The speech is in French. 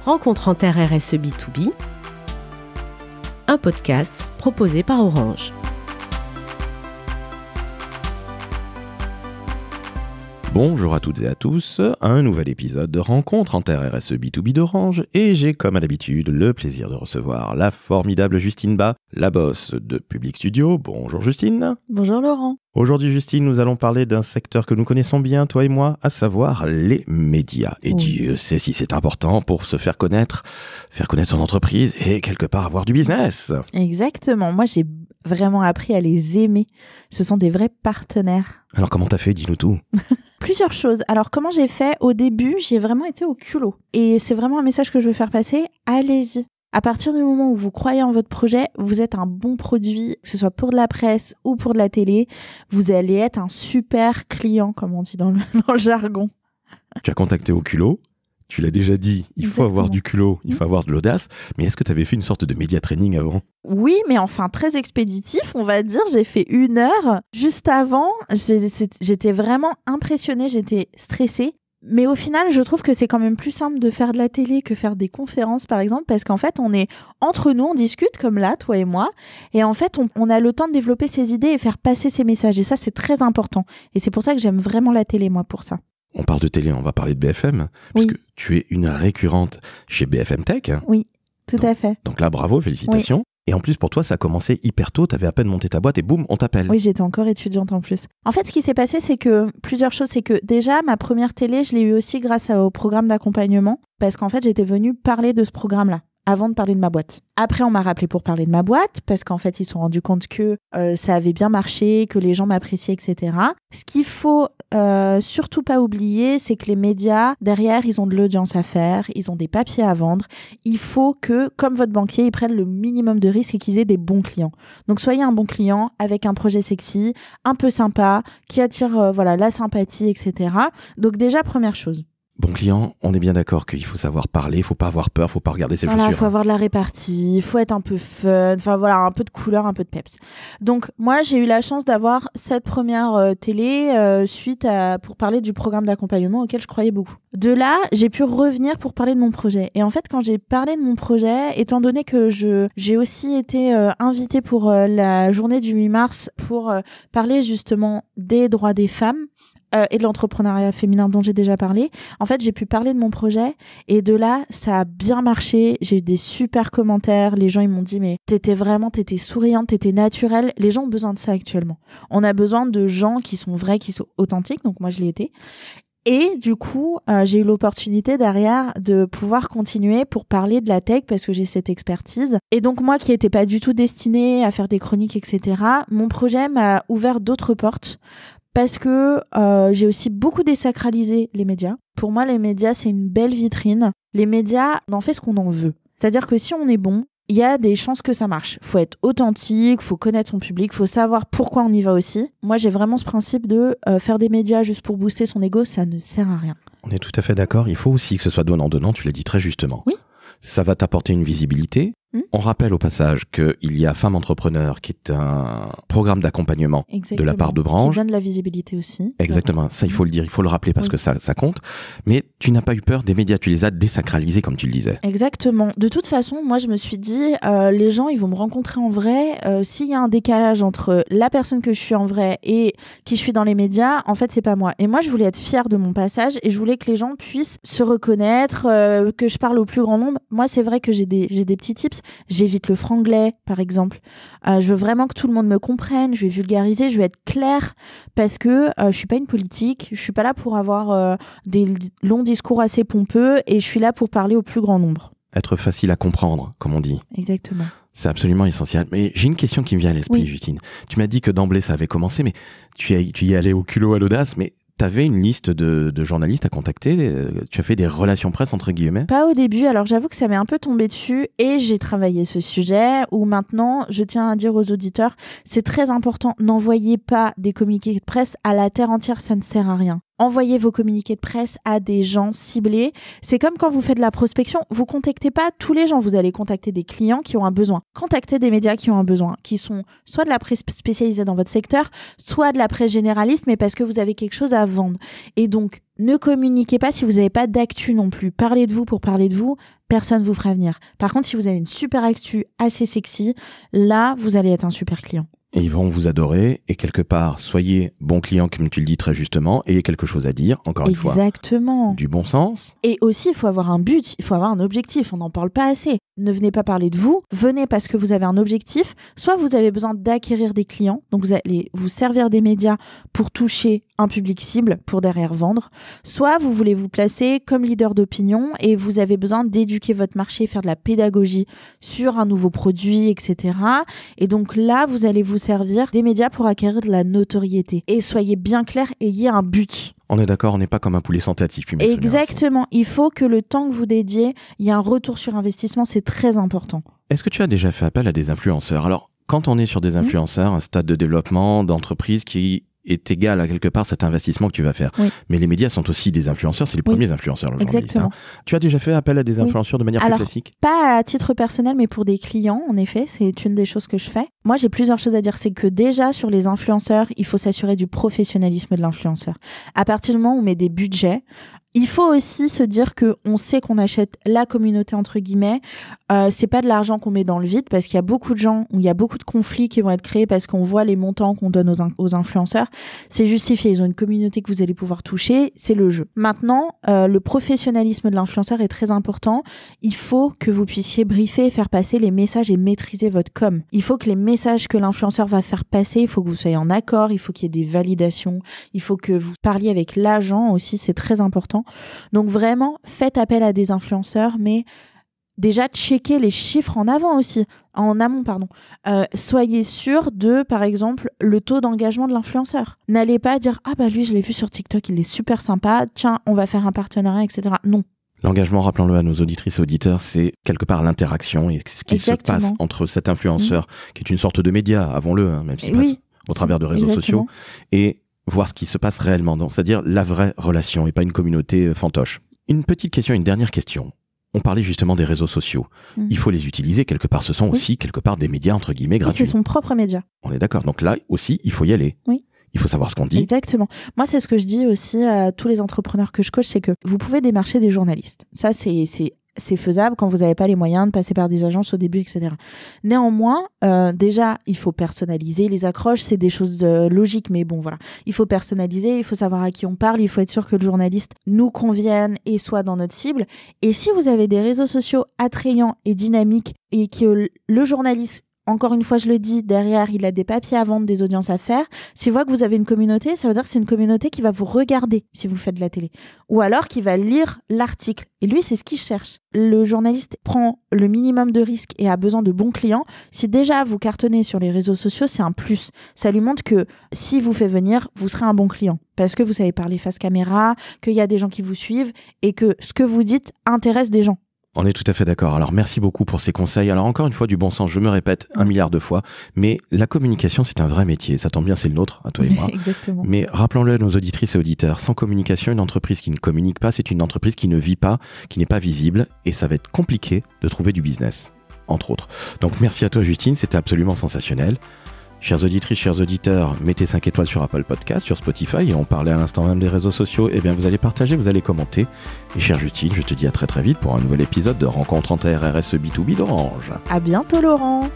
Rencontre en Terre RSE B2B, un podcast proposé par Orange. Bonjour à toutes et à tous, un nouvel épisode de Rencontre en Terre RSE B2B d'Orange et j'ai comme à l'habitude le plaisir de recevoir la formidable Justine Bas, la boss de Public Studio. Bonjour Justine. Bonjour Laurent. Aujourd'hui Justine, nous allons parler d'un secteur que nous connaissons bien, toi et moi, à savoir les médias. Et Dieu sait si c'est important pour se faire connaître son entreprise et quelque part avoir du business. Exactement, moi j'ai vraiment appris à les aimer. Ce sont des vrais partenaires. Alors comment t'as fait, dis-nous tout. Plusieurs choses. Alors comment j'ai fait? Au début, j'ai vraiment été au culot. Et c'est vraiment un message que je veux faire passer. Allez-y. À partir du moment où vous croyez en votre projet, vous êtes un bon produit, que ce soit pour de la presse ou pour de la télé. Vous allez être un super client, comme on dit dans le jargon. Tu as contacté au culot. Tu l'as déjà dit, il faut avoir du culot, il faut avoir de l'audace. Mais est-ce que tu avais fait une sorte de média training avant ? Oui, mais enfin très expéditif, on va dire. J'ai fait 1 heure. Juste avant, j'étais vraiment impressionnée, j'étais stressée. Mais au final, je trouve que c'est quand même plus simple de faire de la télé que faire des conférences, par exemple, parce qu'en fait, on est entre nous, on discute comme là, toi et moi, et en fait, on a le temps de développer ses idées et faire passer ses messages. Et ça, c'est très important. Et c'est pour ça que j'aime vraiment la télé, moi, pour ça. On parle de télé, on va parler de BFM, puisque tu es une récurrente chez BFM Tech. Oui, tout à fait. Donc là, bravo, félicitations. Oui. Et en plus, pour toi, ça a commencé hyper tôt, tu avais à peine monté ta boîte et boum, on t'appelle. Oui, j'étais encore étudiante en plus. En fait, ce qui s'est passé, c'est que plusieurs choses. C'est que déjà, ma première télé, je l'ai eue aussi grâce au programme d'accompagnement, parce qu'en fait, j'étais venue parler de ce programme-là avant de parler de ma boîte. Après, on m'a rappelé pour parler de ma boîte, parce qu'en fait, ils se sont rendus compte que ça avait bien marché, que les gens m'appréciaient, etc. Ce qu'il faut surtout pas oublier, c'est que les médias, derrière, ils ont de l'audience à faire, ils ont des papiers à vendre. Il faut que, comme votre banquier, ils prennent le minimum de risques et qu'ils aient des bons clients. Donc, soyez un bon client avec un projet sexy, un peu sympa, qui attire la sympathie, etc. Donc déjà, première chose. Bon client, on est bien d'accord qu'il faut savoir parler, il faut pas avoir peur, il faut pas regarder ses chaussures. Il faut avoir de la répartie, il faut être un peu fun, enfin voilà, un peu de couleur, un peu de peps. Donc moi, j'ai eu la chance d'avoir cette première télé pour parler du programme d'accompagnement auquel je croyais beaucoup. De là, j'ai pu revenir pour parler de mon projet. Et en fait, quand j'ai parlé de mon projet, étant donné que j'ai aussi été invitée pour la journée du 8 mars pour parler justement des droits des femmes, et de l'entrepreneuriat féminin dont j'ai déjà parlé. En fait, j'ai pu parler de mon projet et de là, ça a bien marché. J'ai eu des super commentaires. Les gens, ils m'ont dit, mais t'étais souriante, t'étais naturelle. Les gens ont besoin de ça actuellement. On a besoin de gens qui sont vrais, qui sont authentiques. Donc moi, je l'ai été. Et du coup, j'ai eu l'opportunité derrière de pouvoir continuer pour parler de la tech parce que j'ai cette expertise. Et donc moi qui n'étais pas du tout destinée à faire des chroniques, etc., mon projet m'a ouvert d'autres portes. Parce que j'ai aussi beaucoup désacralisé les médias. Pour moi, les médias, c'est une belle vitrine. Les médias, on en fait ce qu'on en veut. C'est-à-dire que si on est bon, il y a des chances que ça marche. Faut être authentique, faut connaître son public, faut savoir pourquoi on y va aussi. Moi, j'ai vraiment ce principe de faire des médias juste pour booster son ego, ça ne sert à rien. On est tout à fait d'accord. Il faut aussi que ce soit donnant-donnant, tu l'as dit très justement. Oui. Ça va t'apporter une visibilité. On rappelle au passage qu'il y a Femmes Entrepreneurs qui est un programme d'accompagnement de la part de Branche. Qui donne de la visibilité aussi. Exactement, ça il faut le dire, il faut le rappeler parce que ça compte. Mais tu n'as pas eu peur des médias, tu les as désacralisés comme tu le disais. Exactement. De toute façon, moi je me suis dit, les gens ils vont me rencontrer en vrai. S'il y a un décalage entre la personne que je suis en vrai et qui je suis dans les médias, en fait c'est pas moi. Et moi je voulais être fière de mon passage et je voulais que les gens puissent se reconnaître, que je parle au plus grand nombre. Moi c'est vrai que j'ai des petits tips. J'évite le franglais, par exemple. Je veux vraiment que tout le monde me comprenne. Je vais vulgariser, je vais être claire parce que je suis pas une politique. Je suis pas là pour avoir des longs discours assez pompeux et je suis là pour parler au plus grand nombre. Être facile à comprendre, comme on dit. Exactement. C'est absolument essentiel. Mais j'ai une question qui me vient à l'esprit, Justine. Tu m'as dit que d'emblée ça avait commencé, mais tu y allais au culot, à l'audace, mais tu avais une liste de journalistes à contacter, tu as fait des relations presse entre guillemets? Pas au début, alors j'avoue que ça m'est un peu tombé dessus et j'ai travaillé ce sujet où maintenant je tiens à dire aux auditeurs, c'est très important, n'envoyez pas des communiqués de presse à la terre entière, ça ne sert à rien. envoyez vos communiqués de presse à des gens ciblés. C'est comme quand vous faites de la prospection, vous contactez pas tous les gens, vous allez contacter des clients qui ont un besoin. Contactez des médias qui ont un besoin, qui sont soit de la presse spécialisée dans votre secteur, soit de la presse généraliste, mais parce que vous avez quelque chose à vendre. Et donc, ne communiquez pas si vous n'avez pas d'actu non plus. Parlez de vous pour parler de vous, personne ne vous fera venir. Par contre, si vous avez une super actu assez sexy, là, vous allez être un super client. Et ils vont vous adorer et quelque part, soyez bon client comme tu le dis très justement, ayez quelque chose à dire, encore une fois. Exactement. Du bon sens. Et aussi, il faut avoir un but, il faut avoir un objectif, on n'en parle pas assez. Ne venez pas parler de vous, venez parce que vous avez un objectif, soit vous avez besoin d'acquérir des clients, donc vous allez vous servir des médias pour toucher un public cible, pour derrière vendre, soit vous voulez vous placer comme leader d'opinion et vous avez besoin d'éduquer votre marché, faire de la pédagogie sur un nouveau produit, etc. Et donc là, vous allez vous servir des médias pour acquérir de la notoriété. Et soyez bien clair, ayez un but. On est d'accord, on n'est pas comme un poulet sans tête, si je puis m'exprimer. Exactement. Il faut que le temps que vous dédiez, il y ait un retour sur investissement, c'est très important. Est-ce que tu as déjà fait appel à des influenceurs ? Alors, quand on est sur des influenceurs, un stade de développement d'entreprise qui est égal à quelque part cet investissement que tu vas faire. Oui. Mais les médias sont aussi des influenceurs, c'est les premiers influenceurs, le journaliste. Exactement. Tu as déjà fait appel à des influenceurs de manière plus classique ? Pas à titre personnel, mais pour des clients, en effet, c'est une des choses que je fais. Moi, j'ai plusieurs choses à dire. C'est que déjà, sur les influenceurs, il faut s'assurer du professionnalisme de l'influenceur. À partir du moment où on met des budgets, il faut aussi se dire qu'on sait qu'on achète la communauté, entre guillemets. C'est pas de l'argent qu'on met dans le vide, parce qu'il y a beaucoup de gens, où il y a beaucoup de conflits qui vont être créés parce qu'on voit les montants qu'on donne aux influenceurs. C'est justifié. Ils ont une communauté que vous allez pouvoir toucher. C'est le jeu. Maintenant, le professionnalisme de l'influenceur est très important. Il faut que vous puissiez briefer, faire passer les messages et maîtriser votre com. Il faut que les messages que l'influenceur va faire passer, il faut que vous soyez en accord. Il faut qu'il y ait des validations. Il faut que vous parliez avec l'agent aussi. C'est très important. Donc vraiment, faites appel à des influenceurs, mais déjà checkez les chiffres en amont. Soyez sûr de, par exemple, le taux d'engagement de l'influenceur. N'allez pas dire « Ah bah lui, je l'ai vu sur TikTok, il est super sympa, tiens, on va faire un partenariat, etc. » Non. L'engagement, rappelons-le à nos auditrices et auditeurs, c'est quelque part l'interaction et ce qui se passe entre cet influenceur, qui est une sorte de média, avons-le, même s'il passe au travers de réseaux sociaux, et voir ce qui se passe réellement, c'est-à-dire la vraie relation et pas une communauté fantoche. Une petite question, une dernière question. On parlait justement des réseaux sociaux. Il faut les utiliser quelque part. Ce sont aussi quelque part des médias entre guillemets gratuits. C'est son propre média. On est d'accord. Donc là aussi, il faut y aller. Oui. Il faut savoir ce qu'on dit. Exactement. Moi, c'est ce que je dis aussi à tous les entrepreneurs que je coach, c'est que vous pouvez démarcher des journalistes. Ça, c'est faisable quand vous n'avez pas les moyens de passer par des agences au début, etc. Néanmoins, déjà, il faut personnaliser les accroches. C'est des choses logiques, mais bon, voilà. Il faut personnaliser, il faut savoir à qui on parle, il faut être sûr que le journaliste nous convienne et soit dans notre cible. Et si vous avez des réseaux sociaux attrayants et dynamiques et que le journaliste, encore une fois, je le dis, derrière, il a des papiers à vendre, des audiences à faire. S'il voit que vous avez une communauté, ça veut dire que c'est une communauté qui va vous regarder si vous faites de la télé. Ou alors qui va lire l'article. Et lui, c'est ce qu'il cherche. Le journaliste prend le minimum de risques et a besoin de bons clients. Si déjà vous cartonnez sur les réseaux sociaux, c'est un plus. Ça lui montre que s'il vous fait venir, vous serez un bon client. Parce que vous savez parler face caméra, qu'il y a des gens qui vous suivent et que ce que vous dites intéresse des gens. On est tout à fait d'accord. Alors, merci beaucoup pour ces conseils. Alors, encore une fois, du bon sens, je me répète 1 milliard de fois, mais la communication, c'est un vrai métier. Ça tombe bien, c'est le nôtre, à toi et moi. Exactement. Mais rappelons-le à nos auditrices et auditeurs, sans communication, une entreprise qui ne communique pas, c'est une entreprise qui ne vit pas, qui n'est pas visible, et ça va être compliqué de trouver du business, entre autres. Donc, merci à toi, Justine, c'était absolument sensationnel. Chères auditrices, chers auditeurs, mettez 5 étoiles sur Apple Podcast, sur Spotify, et on parlait à l'instant même des réseaux sociaux, eh bien vous allez partager, vous allez commenter. Et chère Justine, je te dis à très très vite pour un nouvel épisode de Rencontre en TRRS B2B d'Orange. À bientôt Laurent.